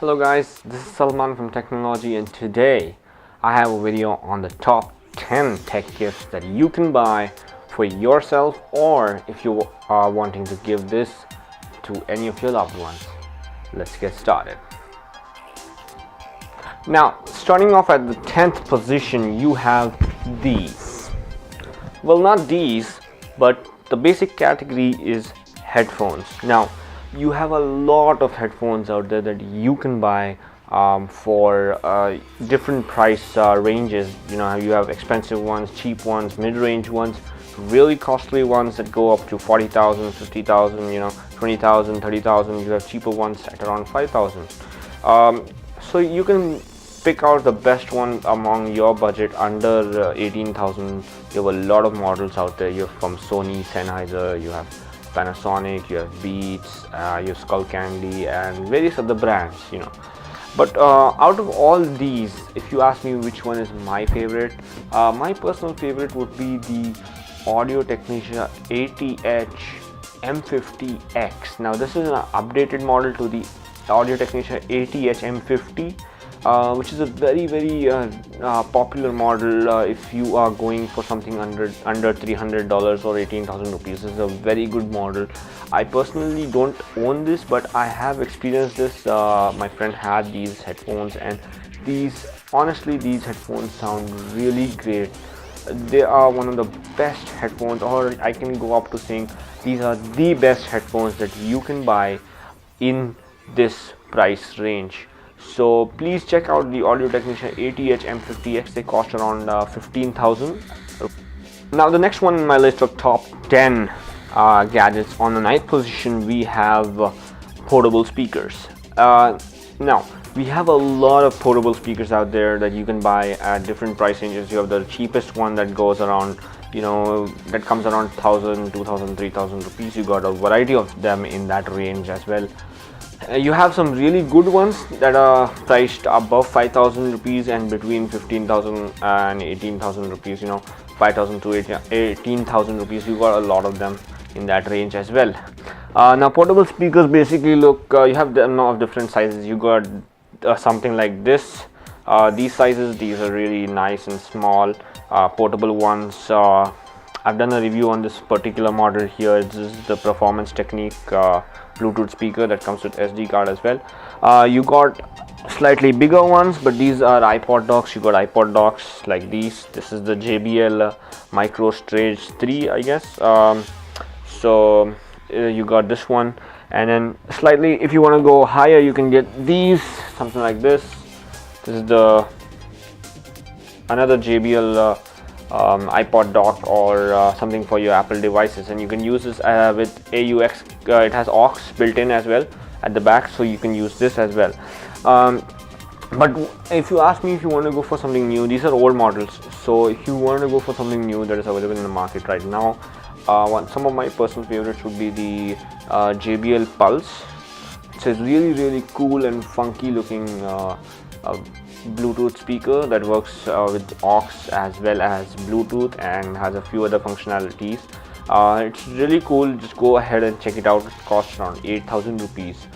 Hello guys, this is Salman from Technology, and today I have a video on the top 10 tech gifts that you can buy for yourself, or if you are wanting to give this to any of your loved ones. Let's get started. Now, starting off at the 10th position, you have these. Well, not these, but the basic category is headphones. Now, you have a lot of headphones out there that you can buy for different price ranges. You know, you have expensive ones, cheap ones, mid-range ones, really costly ones that go up to 40,000, 50,000, you know, 20,000, 30,000. You have cheaper ones at around 5,000. So you can pick out the best one among your budget under 18,000. You have a lot of models out there. You have from Sony, Sennheiser, you have Panasonic, you have Beats, you have Skull Candy, and various other brands, you know. But out of all these, if you ask me which one is my favorite, my personal favorite would be the Audio Technica ATH M50X. Now this is an updated model to the Audio Technica ATH M50, which is a very popular model if you are going for something under $300 or 18,000 rupees. This is a very good model. I personally don't own this, but I have experienced this. My friend had these headphones, and honestly these headphones sound really great. They are one of the best headphones, or I can go up to saying these are the best headphones that you can buy in this price range. So please check out the Audio Technica ATH M50X. They cost around 15,000. Now the next one in my list of top 10 gadgets, on the 9th position we have portable speakers. Now we have a lot of portable speakers out there that you can buy at different price ranges. You have the cheapest one that goes around, you know, that comes around 1,000, 2,000, 3,000 rupees. You got a variety of them in that range as well. You have some really good ones that are priced above 5,000 rupees and between 15,000 and 18,000 rupees, you know, 5,000 to 18,000 rupees. You got a lot of them in that range as well. Now portable speakers basically look, you have them of different sizes. You got something like this. These sizes, these are really nice and small portable ones. I've done a review on this particular model here. This is the Performance Technique Bluetooth speaker that comes with SD card as well. You got slightly bigger ones, but these are iPod docks. You got iPod docks like these. This is the JBL Micro Stage 3, I guess. So you got this one, and then slightly, if you want to go higher, you can get these, something like this. This is the another JBL iPod dock, or something for your Apple devices, and you can use this with AUX. It has aux built in as well at the back, so you can use this as well. But if you ask me if you want to go for something new, these are old models. So if you want to go for something new that is available in the market right now, some of my personal favorites would be the JBL Pulse. It's a really cool and funky looking Bluetooth speaker that works with aux as well as Bluetooth, and has a few other functionalities. It's really cool. Just go ahead and check it out. It costs around 8,000 rupees.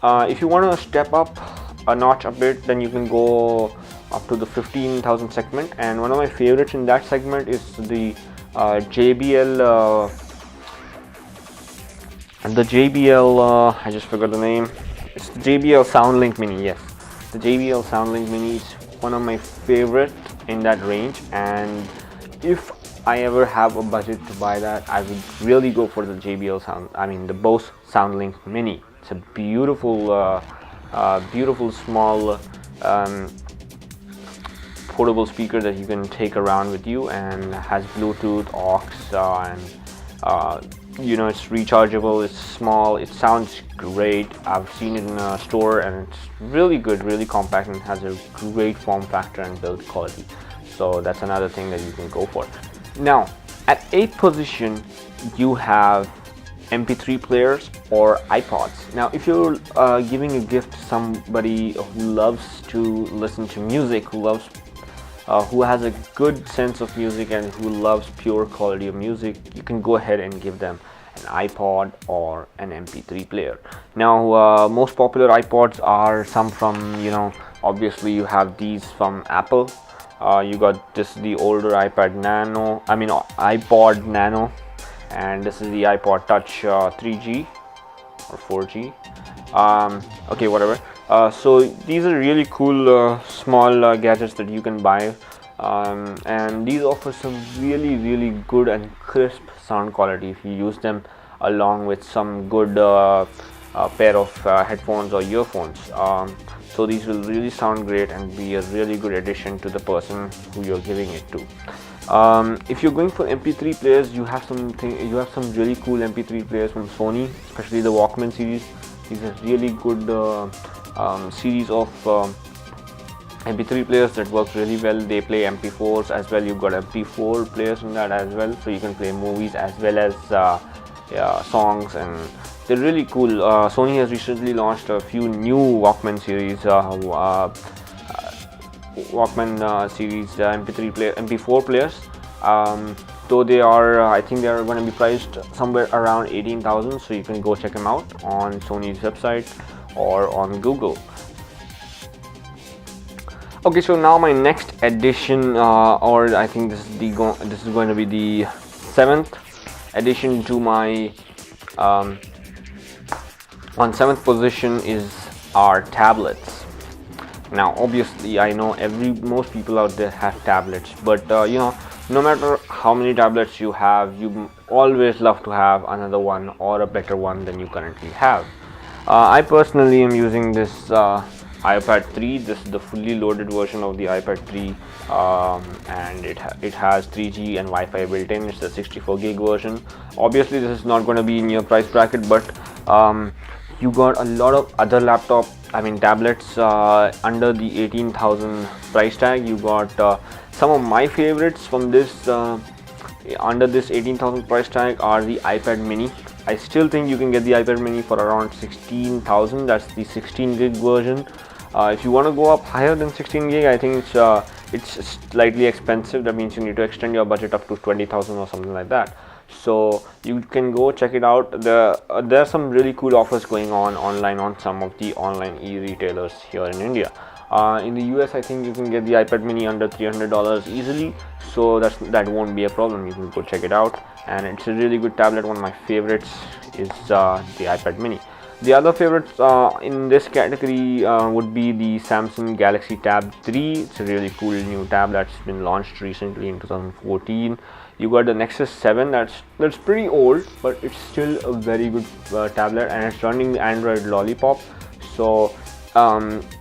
If you want to step up a notch a bit, then you can go up to the 15,000 segment, and one of my favorites in that segment is the JBL I just forgot the name. It's the JBL SoundLink Mini. Yes, the JBL SoundLink Mini is one of my favorite in that range, and if I ever have a budget to buy that, I would really go for the the Bose SoundLink Mini. It's a beautiful small portable speaker that you can take around with you, and has Bluetooth, aux, and you know, it's rechargeable. It's small. It sounds great. I've seen it in a store, and it's really good, really compact, and has a great form factor and build quality. So that's another thing that you can go for. Now at 8th position you have MP3 players or iPods. Now if you're giving a gift to somebody who loves to listen to music, who has a good sense of music and who loves pure quality of music, you can go ahead and give them an iPod or an MP3 player. Now most popular iPods are some from, obviously you have these from Apple. You got this, the older iPod Nano, and this is the iPod Touch 3G or 4G. Okay, whatever. So these are really cool small gadgets that you can buy, and these offer some really good and crisp sound quality if you use them along with some good pair of headphones or earphones. So these will really sound great and be a really good addition to the person who you're giving it to. If you're going for MP3 players, you have some really cool MP3 players from Sony, especially the Walkman series. These are really good series of MP3 players that work really well. They play MP4s as well. You've got MP4 players in that as well, so you can play movies as well as songs, and they're really cool. Sony has recently launched a few new Walkman series, MP4 players. Though they are, I think they are going to be priced somewhere around 18,000. So you can go check them out on Sony's website or on Google. Okay, so now my next addition, or I think this is going to be the 7th addition to my on 7th position is our tablets. Now obviously I know most people out there have tablets, but no matter how many tablets you have, you always love to have another one or a better one than you currently have. I personally am using this iPad 3. This is the fully loaded version of the iPad 3, and it has 3G and Wi-Fi built in. It's the 64 gig version. Obviously this is not going to be in your price bracket, but you got a lot of other tablets under the 18,000 price tag. You got some of my favorites from this under this 18,000 price tag are the iPad mini. I still think you can get the iPad mini for around 16,000. That's the 16 gig version. If you want to go up higher than 16 gig, I think it's slightly expensive. That means you need to extend your budget up to 20,000 or something like that. So you can go check it out. There are some really cool offers going on online on some of the online e-retailers here in India. In the US, I think you can get the iPad mini under $300 easily, so that won't be a problem. You can go check it out, and it's a really good tablet. One of my favorites is the iPad mini. The other favorites in this category would be the Samsung Galaxy Tab 3. It's a really cool new tab that's been launched recently in 2014. You got the Nexus 7. That's pretty old, but it's still a very good tablet, and it's running Android Lollipop, so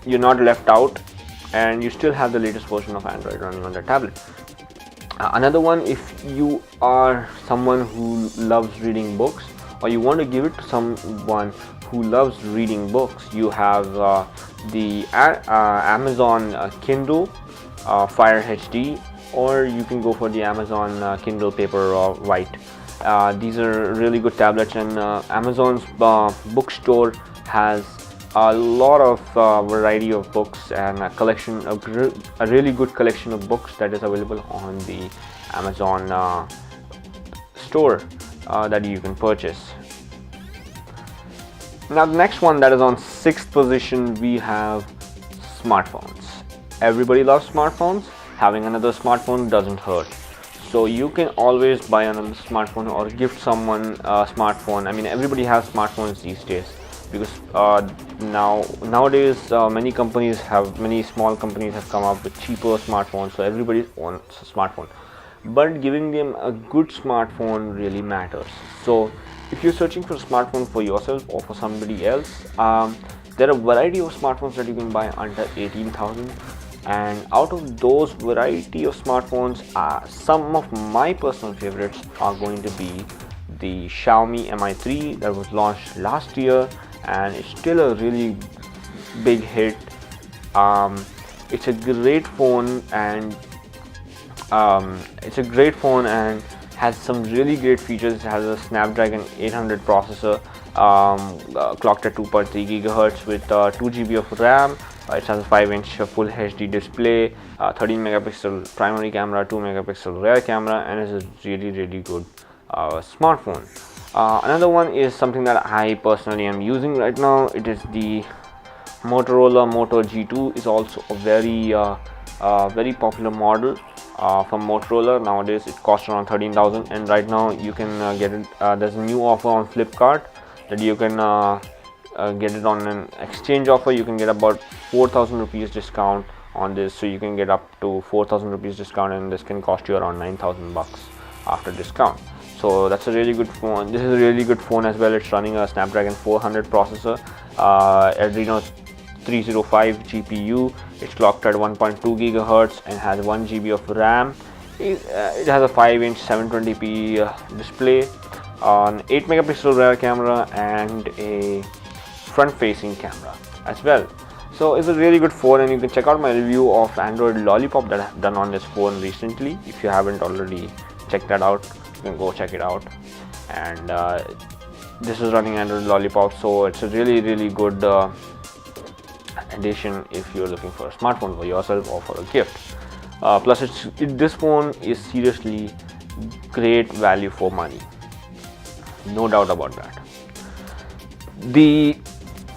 you're not left out, and you still have the latest version of Android running on the tablet. Another one, if you are someone who loves reading books, or you want to give it to someone who loves reading books, you have the Amazon Kindle Fire HD, or you can go for the Amazon Kindle Paper White. These are really good tablets, and Amazon's bookstore has a lot of variety of books and a really good collection of books that is available on the Amazon store that you can purchase. Now the next one, that is on 6th position, we have smartphones. Everybody loves smartphones. Having another smartphone doesn't hurt. So you can always buy another smartphone or gift someone a smartphone. I mean, everybody has smartphones these days, because nowadays many small companies have come up with cheaper smartphones, so everybody wants a smartphone. But giving them a good smartphone really matters. So if you're searching for a smartphone for yourself or for somebody else, there are a variety of smartphones that you can buy under 18,000. And out of those variety of smartphones, some of my personal favorites are going to be the Xiaomi Mi 3 that was launched last year, and it's still a really big hit. It's a great phone, and has some really great features. It has a Snapdragon 800 processor, clocked at 2.3 GHz with 2 GB of RAM. It has a 5-inch full HD display, 13 megapixel primary camera, 2 megapixel rear camera, and it's a really good smartphone. Another one is something that I personally am using right now. It is the Motorola Moto G2. Is also a very popular model from Motorola. Nowadays it costs around 13,000, and right now you can get it. There's a new offer on Flipkart that you can get it on an exchange offer. You can get about 4,000 rupees discount on this, so you can get up to 4,000 rupees discount, and this can cost you around 9,000 bucks after discount. So that's a really good phone. This is a really good phone as well. It's running a Snapdragon 400 processor, Adreno 305 GPU. It's clocked at 1.2 gigahertz and has 1 GB of RAM. It has a 5-inch 720p display, an 8 megapixel rear camera, and a front facing camera as well. So it's a really good phone, and you can check out my review of Android Lollipop that I've done on this phone recently. If you haven't already checked that out, you can go check it out. And this is running Android Lollipop, so it's a really good addition if you're looking for a smartphone for yourself or for a gift. Plus this phone is seriously great value for money, no doubt about that. The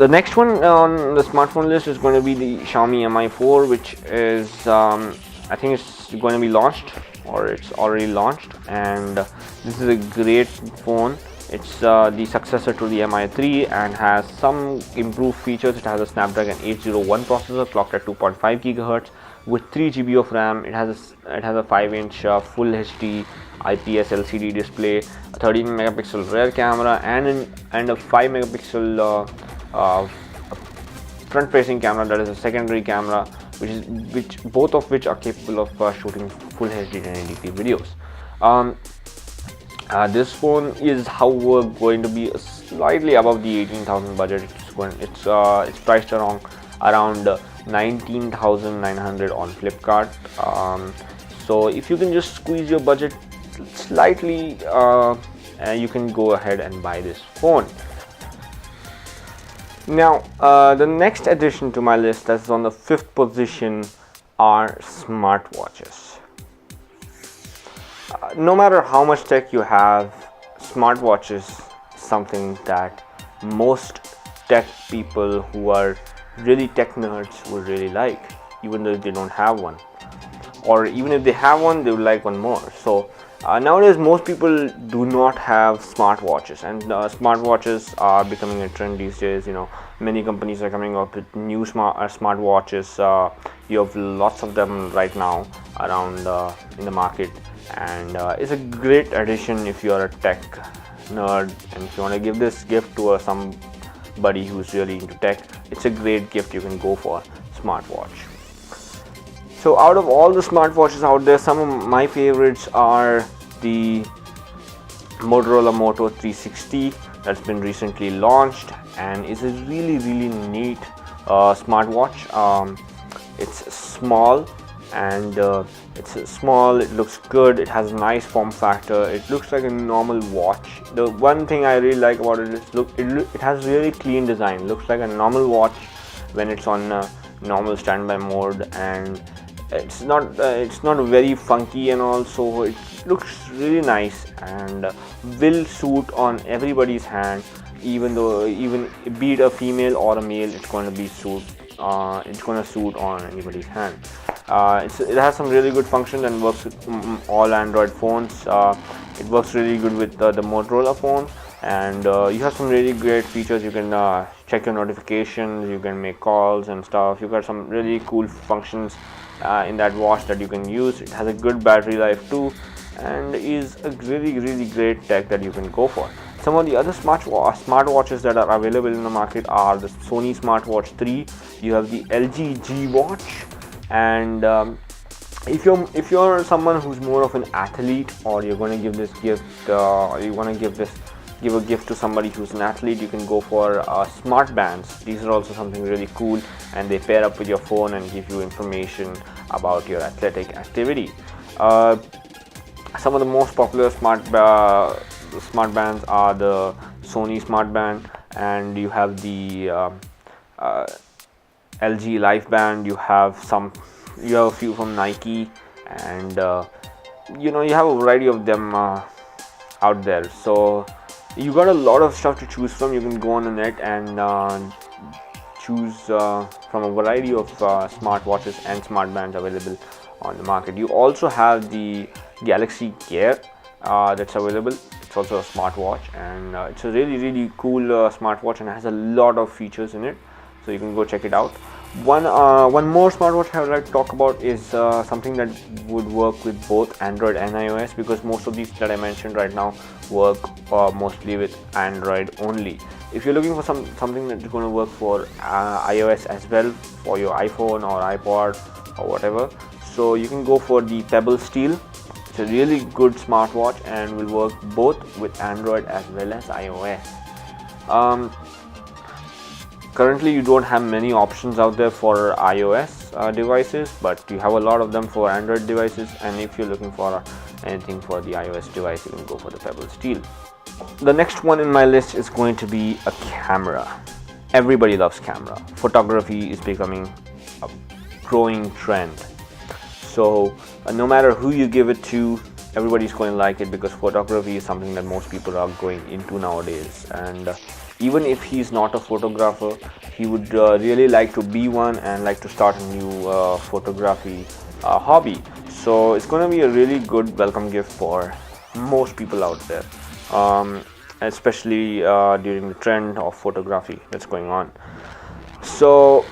next one on the smartphone list is going to be the Xiaomi Mi 4, which is I think it's going to be launched, or it's already launched, and this is a great phone. It's the successor to the Mi 3 and has some improved features. It has a Snapdragon 801 processor clocked at 2.5 gigahertz with 3 GB of RAM. It has a 5-inch full HD IPS LCD display, a 13 megapixel rear camera, and a 5 megapixel front facing camera, that is a secondary camera, which both of which are capable of shooting full HD 1080p videos. This phone is, however, going to be slightly above the 18,000 budget. It's priced around 19,900 on Flipkart. So if you can just squeeze your budget slightly, you can go ahead and buy this phone. Now, the next addition to my list, that's on the 5th position, are smartwatches. No matter how much tech you have, smartwatches is something that most tech people who are really tech nerds would really like, even though they don't have one, or even if they have one, they would like one more. So nowadays most people do not have smartwatches, and smartwatches are becoming a trend these days. Many companies are coming up with new smartwatches. You have lots of them right now around in the market, and it's a great addition if you are a tech nerd, and if you want to give this gift to somebody who's really into tech. It's a great gift. You can go for smartwatch. So out of all the smartwatches out there, some of my favorites are the Motorola Moto 360 that's been recently launched, and is a really neat smartwatch. It's small, and it looks good. It has a nice form factor. It looks like a normal watch. The one thing I really like about it is it has really clean design. It looks like a normal watch when it's on normal standby mode, and it's not very funky, and also it looks really nice and will suit on everybody's hand. Even be it a female or a male, it's going to suit on anybody's hand. It has some really good functions and works with all Android phones. It works really good with the Motorola phone, and you have some really great features. You can check your notifications, you can make calls and stuff. You got some really cool functions in that watch that you can use. It has a good battery life too, and is a really great tech that you can go for. Some of the other smartwatches that are available in the market are the Sony Smartwatch 3. You have the LG G Watch, and if you're someone who's more of an athlete, or you're going to give this gift, or you want to give a gift to somebody who's an athlete, you can go for smart bands. These are also something really cool, and they pair up with your phone and give you information about your athletic activity. Some of the most popular smart bands are the Sony Smart Band, and you have the LG Life Band. You have a few from Nike, and you have a variety of them out there. So You got a lot of stuff to choose from. You can go on the net and choose from a variety of smartwatches and smartbands available on the market. You also have the Galaxy Gear that's available. It's also a smartwatch, and it's a really cool smartwatch, and it has a lot of features in it, so you can go check it out. One more smartwatch I would like to talk about is something that would work with both Android and iOS, because most of these that I mentioned right now work mostly with Android only. If you're looking for something that's going to work for iOS as well, for your iPhone or iPod or whatever, so you can go for the Pebble Steel. It's a really good smartwatch and will work both with Android as well as iOS. Currently you don't have many options out there for iOS devices, but you have a lot of them for Android devices, and if you're looking for anything for the iOS device, you can go for the Pebble Steel. The next one in my list is going to be a camera. Everybody loves camera. Photography is becoming a growing trend. So no matter who you give it to, everybody's going to like it, because photography is something that most people are going into nowadays. And even if he's not a photographer, he would really like to be one and like to start a new photography hobby. So it's going to be a really good welcome gift for most people out there, especially during the trend of photography that's going on. So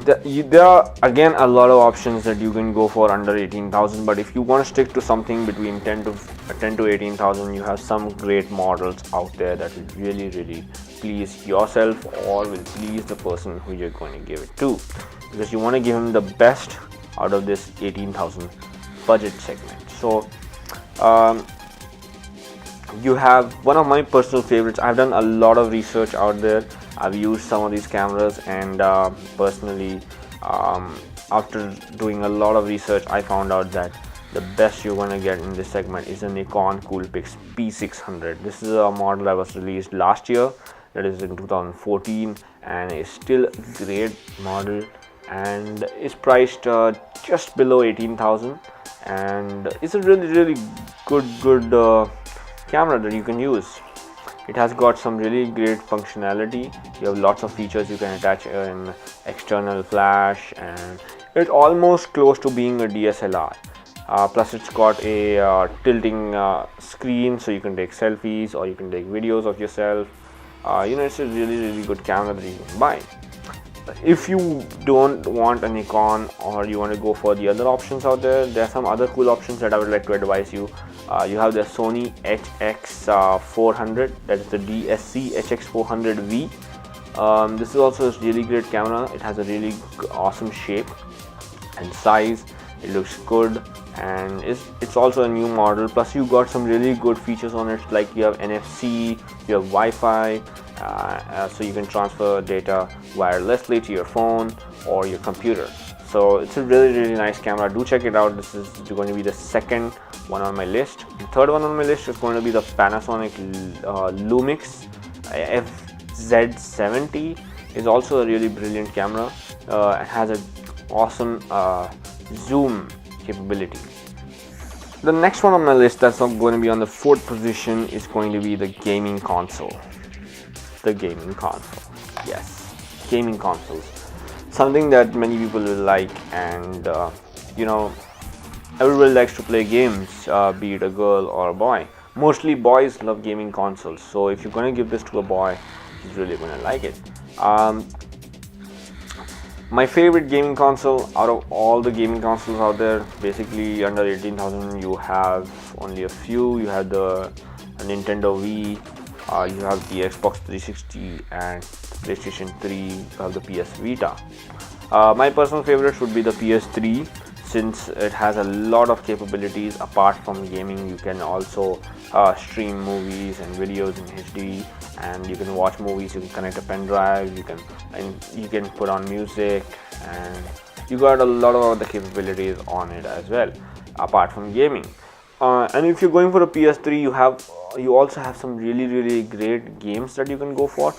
there are again a lot of options that you can go for under 18,000, but if you want to stick to something between 10 to 18,000, you have some great models out there that will really please yourself or will please the person who you're going to give it to, because you want to give him the best out of this 18,000 budget segment. So you have one of my personal favorites. I've done a lot of research out there. I've used some of these cameras, and personally, after doing a lot of research, I found out that the best you're going to get in this segment is a Nikon Coolpix P600. This is a model that was released last year, that is in 2014, and is still a great model, and is priced just below 18,000, and it's a really good camera that you can use. It has got some really great functionality. You have lots of features you can attach in external flash, and it's almost close to being a DSLR. Plus it's got a tilting screen, so you can take selfies or you can take videos of yourself. It's a really good camera that you can buy. If you don't want a Nikon, or you want to go for the other options out there, there are some other cool options that I would like to advise you. You have the Sony HX400, that is the DSC HX400V. This is also a really great camera. It has a really awesome shape and size. It looks good, and it's also a new model. Plus you got some really good features on it, like you have NFC, you have Wi-Fi, so you can transfer data wirelessly to your phone or your computer. So it's a really nice camera. Do check it out. This is going to be the second one on my list. The third one on my list is going to be the Panasonic Lumix FZ70. Is also a really brilliant camera. It has an awesome zoom capability. The next one on my list that's going to be on the fourth position is going to be the gaming console. The gaming console, yes, gaming consoles, something that many people will like, and everybody likes to play games, be it a girl or a boy. Mostly boys love gaming consoles, so if you're going to give this to a boy, he's really going to like it. My favorite gaming console out of all the gaming consoles out there, basically under 18,000, you have only a few. You have the Nintendo Wii, you have the Xbox 360 and PlayStation 3, you have the PS Vita. My personal favorites would be the PS3, since it has a lot of capabilities. Apart from gaming, you can also stream movies and videos in HD, and you can watch movies. You can connect a pen drive, you can put on music, and you got a lot of other capabilities on it as well, apart from gaming. And if you're going for a PS3, you also have some really great games that you can go for,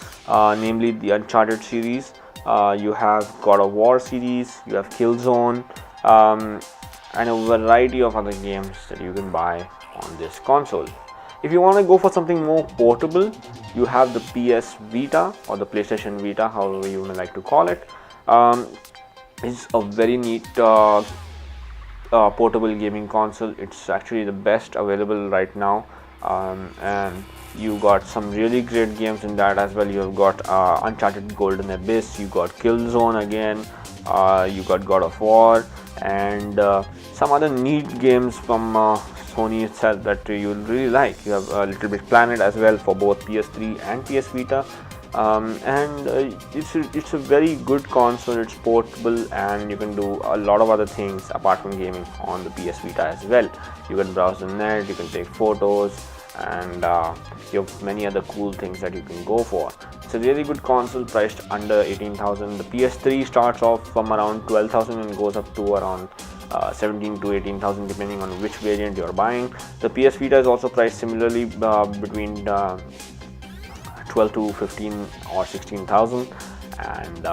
namely the Uncharted series. You have God of War series, you have Killzone, and a variety of other games that you can buy on this console. If you want to go for something more portable, you have the PS Vita or the PlayStation Vita, however you would like to call it. It's a very neat portable gaming console. It's actually the best available right now, and you got some really great games in that as well. You have got Uncharted Golden Abyss, you got Killzone again, you got God of War, and some other neat games from Sony itself that you'll really like. You have Little Big Planet as well for both PS3 and PS Vita. It's a very good console. It's portable and you can do a lot of other things apart from gaming on the PS Vita as well. You can browse the net, you can take photos, and you have many other cool things that you can go for. It's a really good console priced under 18,000. The PS3 starts off from around 12,000 and goes up to around 17 to 18,000 depending on which variant you're buying. The PS Vita is also priced similarly between 12 to 15 or 16,000, and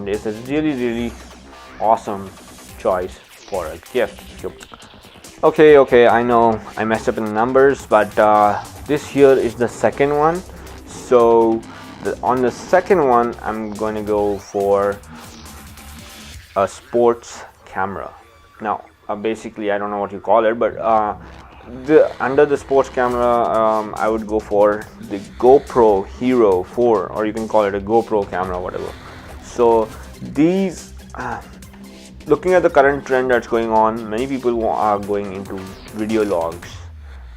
it's a really awesome choice for a gift. Okay, I know I messed up in the numbers, but this here is the second one. So on the second one, I'm going to go for a sports camera. Now basically I don't know what you call it, but under the sports camera, I would go for the GoPro Hero 4, or you can call it a GoPro camera, whatever. So these, looking at the current trend that's going on, many people are going into video logs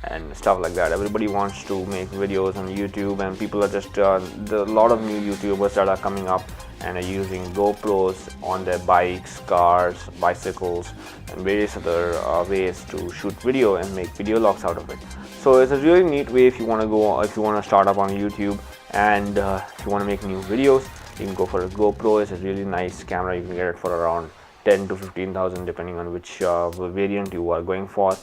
and stuff like that. Everybody wants to make videos on YouTube, and people are just there are a lot of new YouTubers that are coming up and are using GoPros on their bikes, cars, bicycles, and various other ways to shoot video and make video logs out of it. So it's a really neat way if you want to start up on YouTube, and if you want to make new videos, you can go for a GoPro. It's a really nice camera. You can get it for around 10 to 15,000 depending on which variant you are going for.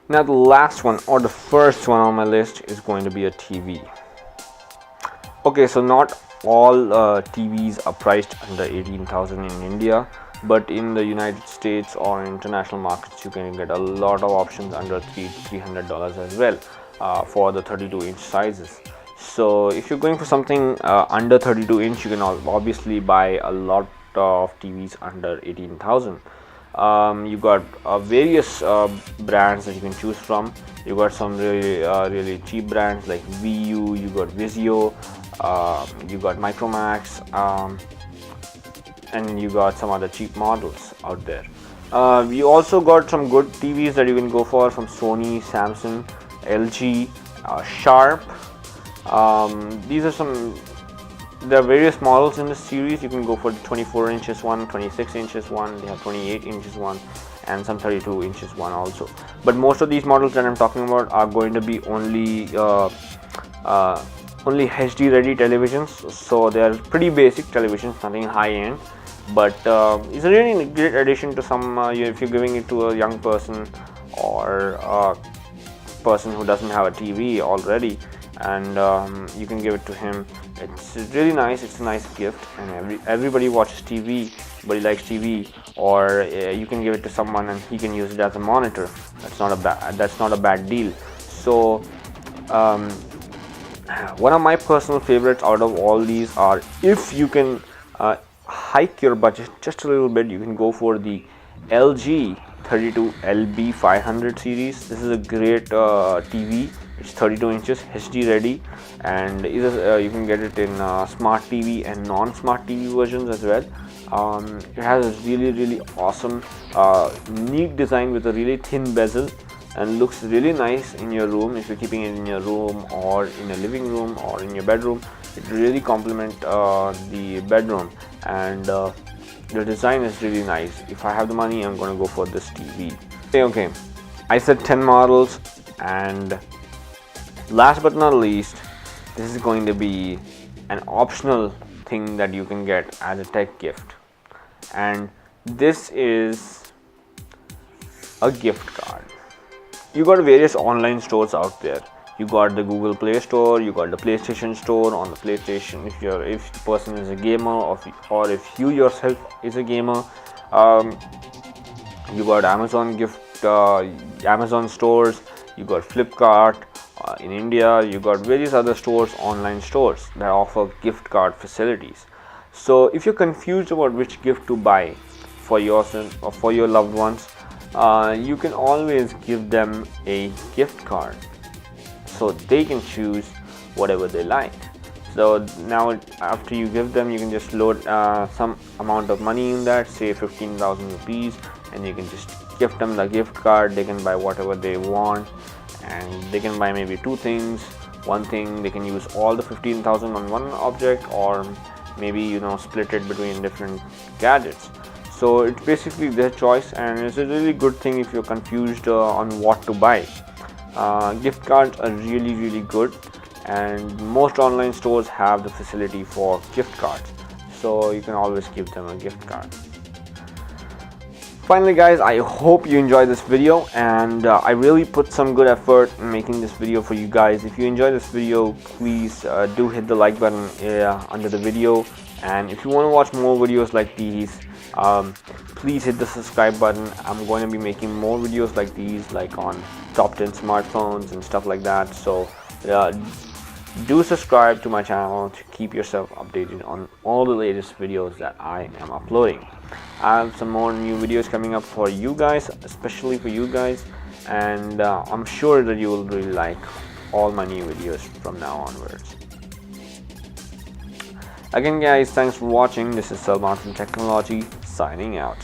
Now the last one, or the first one on my list, is going to be a TV. Okay, so not all TVs are priced under 18,000 in India, but in the United States or international markets you can get a lot of options under $300 as well for the 32-inch sizes. So if you're going for something under 32-inch, you can obviously buy a lot of TVs under 18,000. You got various brands that you can choose from. You got some really cheap brands like VU, you got Vizio, you got Micromax, and you got some other cheap models out there. We also got some good TVs that you can go for from Sony, Samsung, LG, Sharp. There are various models in this series. You can go for the 24 inches one, 26 inches one, they have 28 inches one, and some 32 inches one also. But most of these models that I'm talking about are going to be only HD ready televisions, so they are pretty basic televisions, nothing high end, but it's a really great addition to some if you're giving it to a young person or a person who doesn't have a TV already, and you can give it to him. It's really nice. It's a nice gift, and everybody watches TV, everybody likes TV, or you can give it to someone and he can use it as a monitor. That's not a bad deal. So one of my personal favorites out of all these are, if you can hike your budget just a little bit, you can go for the LG 32LB500 series. This is a great TV. It's 32 inches, HD ready, and you can get it in smart TV and non-smart TV versions as well. It has a really awesome neat design with a really thin bezel, and looks really nice in your room. If you're keeping it in your room or in a living room or in your bedroom, it really complements the bedroom, and the design is really nice. If I have the money, I'm going to go for this TV. Okay, I said 10 models, and last but not least, this is going to be an optional thing that you can get as a tech gift, and this is a gift card. You got various online stores out there. You got the Google Play Store, you got the PlayStation Store on the PlayStation if the person is a gamer, or if you yourself is a gamer. You got Amazon Amazon stores, you got Flipkart. In India, you got various other stores, online stores that offer gift card facilities. So if you're confused about which gift to buy for yourself or for your loved ones, you can always give them a gift card so they can choose whatever they like. So now after you give them, you can just load some amount of money in that, say 15,000 rupees, and you can just gift them the gift card. They can buy whatever they want, and they can buy maybe two things. One thing, they can use all the 15,000 on one object, or maybe split it between different gadgets. So it's basically their choice, and it's a really good thing if you're confused on what to buy. Gift cards are really good, and most online stores have the facility for gift cards, so you can always give them a gift card. Finally guys, I hope you enjoyed this video, and I really put some good effort in making this video for you guys. If you enjoyed this video, please do hit the like button under the video, and if you want to watch more videos like these, please hit the subscribe button. I'm going to be making more videos like these, like on top 10 smartphones and stuff like that. So do subscribe to my channel to keep yourself updated on all the latest videos that I am uploading. I have some more new videos coming up for you guys, especially for you guys, and I'm sure that you will really like all my new videos from now onwards. Again guys, thanks for watching. This is Salman from Technology, signing out.